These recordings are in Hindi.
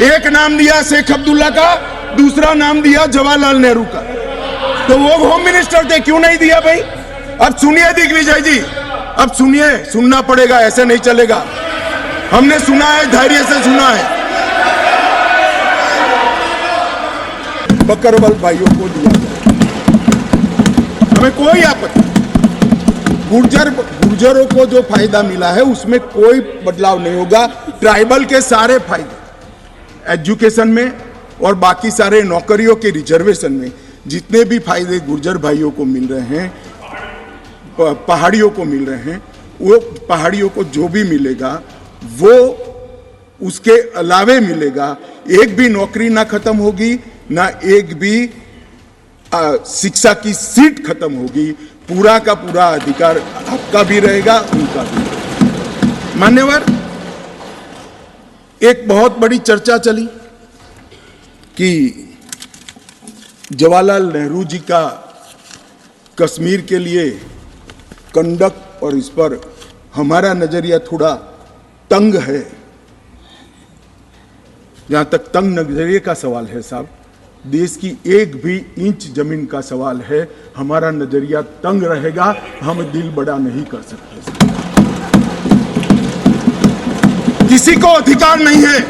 एक नाम दिया शेख अब्दुल्ला का, दूसरा नाम दिया जवाहरलाल नेहरू का। तो वो होम मिनिस्टर थे, क्यों नहीं दिया भाई? अब सुनिए दिग्विजय जी, अब सुनिए, सुनना पड़ेगा, ऐसे नहीं चलेगा। हमने सुना है, धैर्य से सुना है। बकरवाल भाइयों को दिया जाए, हमें कोई आपत्ति। गुर्जरों को जो फायदा मिला है उसमें कोई बदलाव नहीं होगा। ट्राइबल के सारे फायदे एजुकेशन में और बाकी सारे नौकरियों के रिजर्वेशन में जितने भी फायदे गुर्जर भाइयों को मिल रहे हैं, पहाड़ियों को मिल रहे हैं, वो पहाड़ियों को जो भी मिलेगा वो उसके अलावे मिलेगा। एक भी नौकरी ना खत्म होगी, ना एक भी शिक्षा की सीट खत्म होगी। पूरा का पूरा अधिकार आपका भी रहेगा, उनका भी। मान्यवर, एक बहुत बड़ी चर्चा चली कि जवाहरलाल नेहरू जी का कश्मीर के लिए कंडक्ट और इस पर हमारा नजरिया थोड़ा तंग है। जहां तक तंग नजरिए का सवाल है साहब, देश की एक भी इंच जमीन का सवाल है, हमारा नजरिया तंग रहेगा, हम दिल बड़ा नहीं कर सकते। किसी को अधिकार नहीं है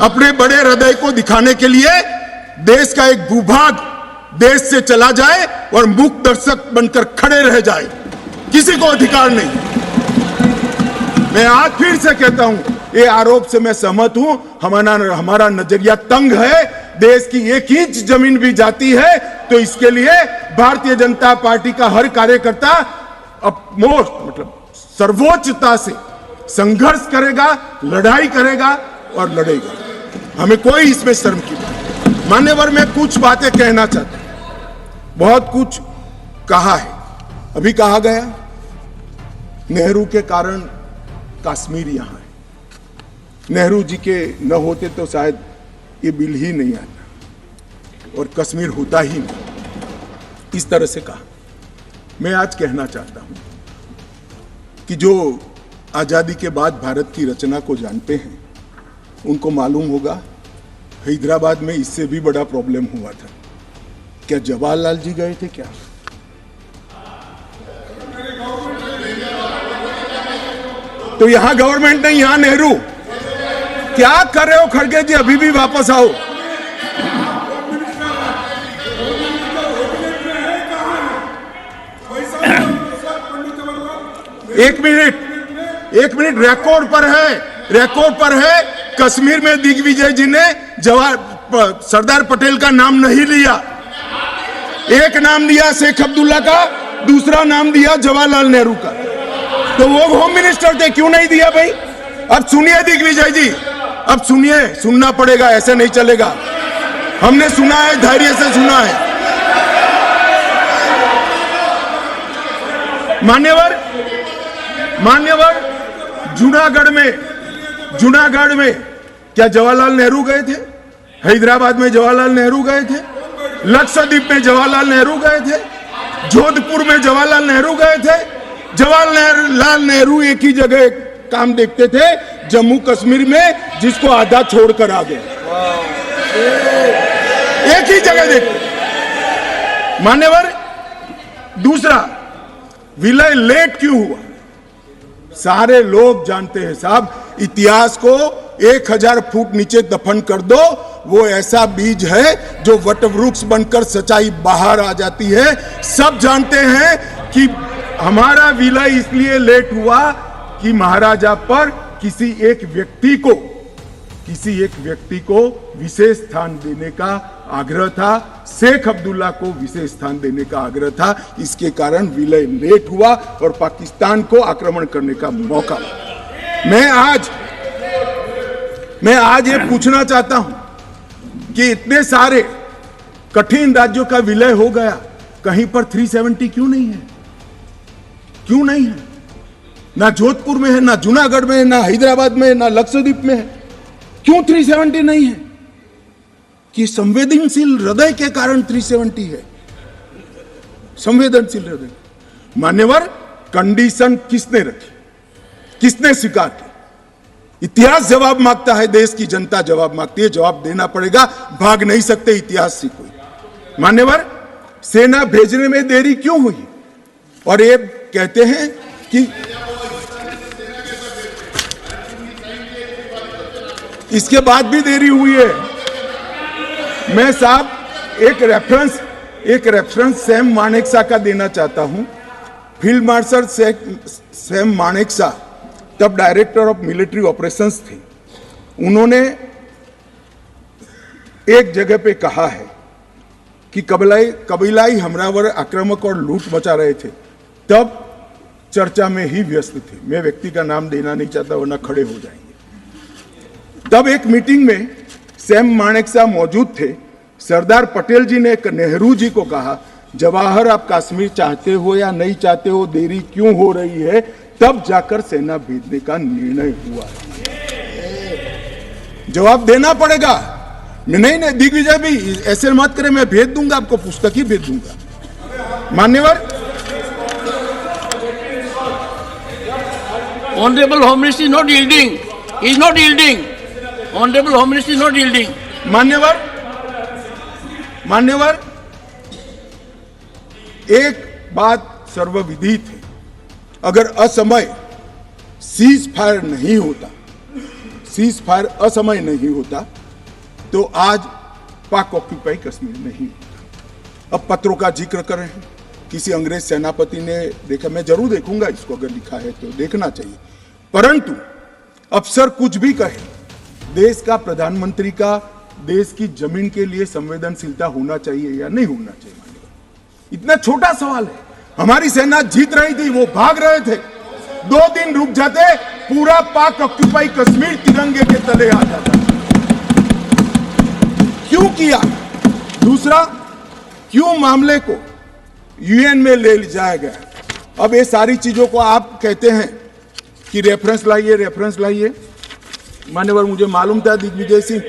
अपने बड़े हृदय को दिखाने के लिए देश का एक भूभाग देश से चला जाए और मूक दर्शक बनकर खड़े रह जाए। किसी को अधिकार नहीं। मैं आज फिर से कहता हूं, ये आरोप से मैं सहमत हूं। हमारा नजरिया तंग है। देश की एक इंच जमीन भी जाती है तो इसके लिए भारतीय जनता पार्टी का हर कार्यकर्ता सर्वोच्चता से संघर्ष करेगा, लड़ाई करेगा और लड़ेगा। हमें कोई इसमें शर्म की बात नहीं। मान्यवर, मैं कुछ बातें कहना चाहता हूं। बहुत कुछ कहा है, अभी कहा गया नेहरू के कारण कश्मीर यहां है। नेहरू जी के न होते तो शायद ये बिल ही नहीं आता और कश्मीर होता ही नहीं। इस तरह से कहा। मैं आज कहना चाहता हूं कि जो आजादी के बाद भारत की रचना को जानते हैं उनको मालूम होगा हैदराबाद में इससे भी बड़ा प्रॉब्लम हुआ था। क्या जवाहरलाल जी गए थे क्या? तो यहां गवर्नमेंट नहीं, यहां नेहरू। क्या कर रहे हो खड़गे जी? अभी भी वापस आओ। एक मिनट रिकॉर्ड पर है। कश्मीर में दिग्विजय जी ने सरदार पटेल का नाम नहीं लिया। एक नाम दिया शेख अब्दुल्ला का, दूसरा नाम दिया जवाहरलाल नेहरू का। तो वो होम मिनिस्टर थे, क्यों नहीं दिया भाई? अब सुनिए दिग्विजय जी, अब सुनिए, सुनना पड़ेगा, ऐसे नहीं चलेगा। हमने सुना है, धैर्य से सुना है। मान्यवर, जूनागढ़ में क्या जवाहरलाल नेहरू गए थे? हैदराबाद में जवाहरलाल नेहरू गए थे? लक्षद्वीप में जवाहरलाल नेहरू गए थे? जोधपुर में जवाहरलाल नेहरू गए थे? जवाहरलाल नेहरू एक ही जगह काम देखते थे, जम्मू कश्मीर में, जिसको आधा छोड़कर आ गए। एक ही जगह देखते। मान्यवर, दूसरा, विलय लेट क्यों हुआ? सारे लोग जानते हैं साहब, इतिहास को 1000 फुट नीचे दफन कर दो, वो ऐसा बीज है जो वटवृक्ष बनकर सच्चाई बाहर आ जाती है। सब जानते हैं कि हमारा विलय इसलिए लेट हुआ कि महाराजा पर किसी एक व्यक्ति को विशेष स्थान देने का आग्रह था। शेख अब्दुल्ला को विशेष स्थान देने का आग्रह था। इसके कारण विलय लेट हुआ और पाकिस्तान को आक्रमण करने का मौका। मैं आज ये पूछना चाहता हूं कि इतने सारे कठिन राज्यों का विलय हो गया, कहीं पर 370 क्यों नहीं है? क्यों नहीं है? ना जोधपुर में है, ना जूनागढ़ में है, ना हैदराबाद में है, ना लक्षद्वीप में है। क्यों 370 नहीं है? कि संवेदनशील हृदय के कारण 370 है। संवेदनशील हृदय। मान्यवर, कंडीशन किसने रखी? किसने स्वीकार की? इतिहास जवाब मांगता है, देश की जनता जवाब मांगती है, जवाब देना पड़ेगा, भाग नहीं सकते इतिहास से कोई। मान्यवर, सेना भेजने में देरी क्यों हुई? और ये कहते हैं कि इसके बाद भी देरी हुई है। मैं साहब एक रेफरेंस सैम मानेकशॉ का देना चाहता हूं। फील्ड मार्शल सैम मानेकशॉ तब डायरेक्टर ऑफ मिलिट्री ऑपरेशंस थे। उन्होंने एक जगह पे कहा है कि कबीलाई हमलावर आक्रामक और लूट मचा रहे थे, तब चर्चा में ही व्यस्त थे। मैं व्यक्ति का नाम देना नहीं चाहता वरना खड़े हो जाएंगे। तब एक मीटिंग में सैम मानेकशॉ मौजूद थे। सरदार पटेल जी ने नेहरू जी को कहा, जवाहर आप कश्मीर चाहते हो या नहीं चाहते हो, देरी क्यों हो रही है? तब जाकर सेना भेजने का निर्णय हुआ। जवाब देना पड़ेगा। नहीं दिग्विजय भी ऐसे मत करे, मैं भेज दूंगा आपको, पुस्तक ही भेज दूंगा। मान्यवर, Honorable Home Minister is not yielding. He is not yielding. Honorable Home Minister is not yielding. मान्यवर, एक बात सर्वविदित है, अगर असमय सीज फायर नहीं होता, तो आज पाक ऑक्यूपाई कश्मीर नहीं होता। अब पत्रों का जिक्र कर रहे हैं, किसी अंग्रेज सेनापति ने देखा, मैं जरूर देखूंगा इसको, अगर लिखा है तो देखना चाहिए। परंतु अफसर कुछ भी कहे, देश का प्रधानमंत्री का देश की जमीन के लिए संवेदनशीलता होना चाहिए या नहीं होना चाहिए? इतना छोटा सवाल है। हमारी सेना जीत रही थी, वो भाग रहे थे, 2 दिन रुक जाते, पूरा पाक ऑक्यूपाई कश्मीर तिरंगे के तले आ जाता। क्यों किया? दूसरा, क्यों मामले को यूएन में ले जाया गया? अब ये सारी चीजों को आप कहते हैं कि रेफरेंस लाइए। मान्यवर, मुझे मालूम था दिग्विजय सिंह,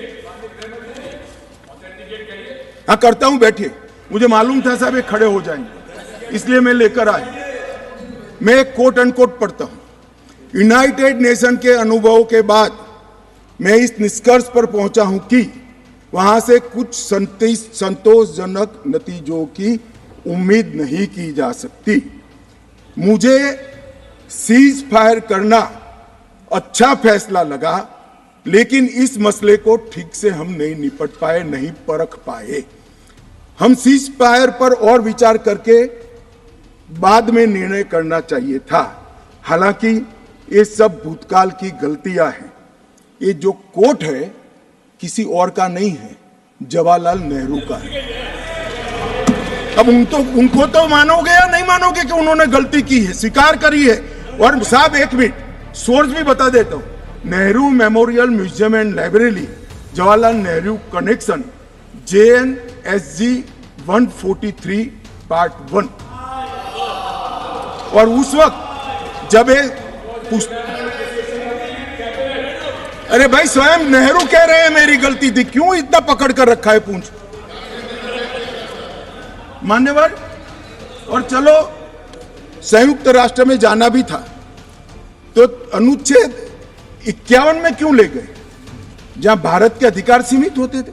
हाँ करता हूं, बैठिए, मुझे मालूम था साहब ये खड़े हो जाएंगे, इसलिए मैं लेकर आया। मैं एक कोट अनकोट पढ़ता हूं। यूनाइटेड नेशन के अनुभव के बाद मैं इस निष्कर्ष पर पहुंचा हूं कि वहां से कुछ संतोषजनक नतीजों की उम्मीद नहीं की जा सकती। मुझे सीज फायर करना अच्छा फैसला लगा, लेकिन इस मसले को ठीक से हम नहीं निपट पाए, नहीं परख पाए। हम सीज फायर पर और विचार करके बाद में निर्णय करना चाहिए था। हालांकि ये सब भूतकाल की गलतियां हैं। ये जो कोट है किसी और का नहीं है, जवाहरलाल नेहरू का है। अब उनको तो मानोगे या नहीं मानोगे कि उन्होंने गलती की है, स्वीकार करी है। और साहब एक मिनट, सोर्स भी बता देता हूं, Nehru memorial museum and library, Jawaharlal Nehru connection, JNSG 143 part 1। और उस वक्त जब अरे भाई, स्वयं नेहरू कह रहे हैं मेरी गलती थी, क्यों इतना पकड़ कर रखा है पूंछ? मान्यवर, और चलो संयुक्त राष्ट्र में जाना भी था, तो अनुच्छेद 51 में क्यों ले गए, जहां भारत के अधिकार सीमित होते थे?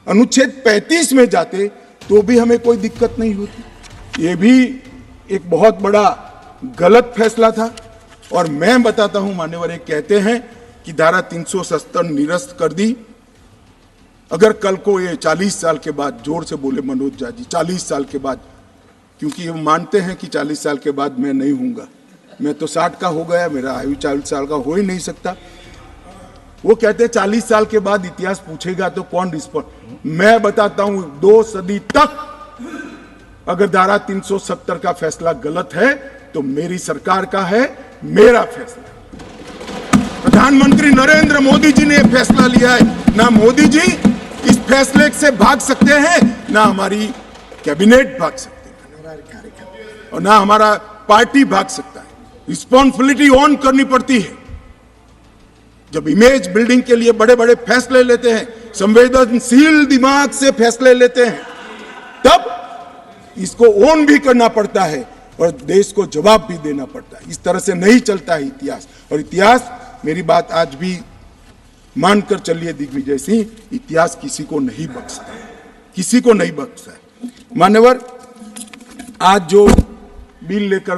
अनुच्छेद 35 में जाते तो भी हमें कोई दिक्कत नहीं होती। ये भी एक बहुत बड़ा गलत फैसला था। और मैं बताता हूं मान्यवर, एक कहते हैं कि धारा 370 निरस्त कर दी। अगर कल को ये 40 साल के बाद, जोर से बोले मनोज झा जी, 40 साल के बाद, क्योंकि ये मानते हैं कि 40 साल के बाद मैं नहीं हूंगा, मैं तो 60 का हो गया, मेरा आयु 40 साल का हो ही नहीं सकता। वो कहते हैं 40 साल के बाद इतिहास पूछेगा तो कौन रिस्पॉन्ड? मैं बताता हूं, 2 सदी तक अगर धारा 370 का फैसला गलत है तो मेरी सरकार का है, मेरा फैसला। प्रधानमंत्री नरेंद्र मोदी जी ने फैसला लिया है। ना मोदी जी इस फैसले से भाग सकते हैं, ना हमारी कैबिनेट भाग सकते हैं, और ना हमारा पार्टी भाग सकता है। रिस्पॉन्सिबिलिटी ऑन करनी पड़ती है। जब इमेज बिल्डिंग के लिए बड़े बड़े फैसले लेते हैं, संवेदनशील दिमाग से फैसले लेते हैं, तब इसको ऑन भी करना पड़ता है और देश को जवाब भी देना पड़ता है। इस तरह से नहीं चलता है इतिहास। और इतिहास, मेरी बात आज भी मानकर चलिए दिग्विजय सिंह, इतिहास किसी को नहीं बख्शता है, किसी को नहीं बख्शता है। मान्यवर, आज जो बिल लेकर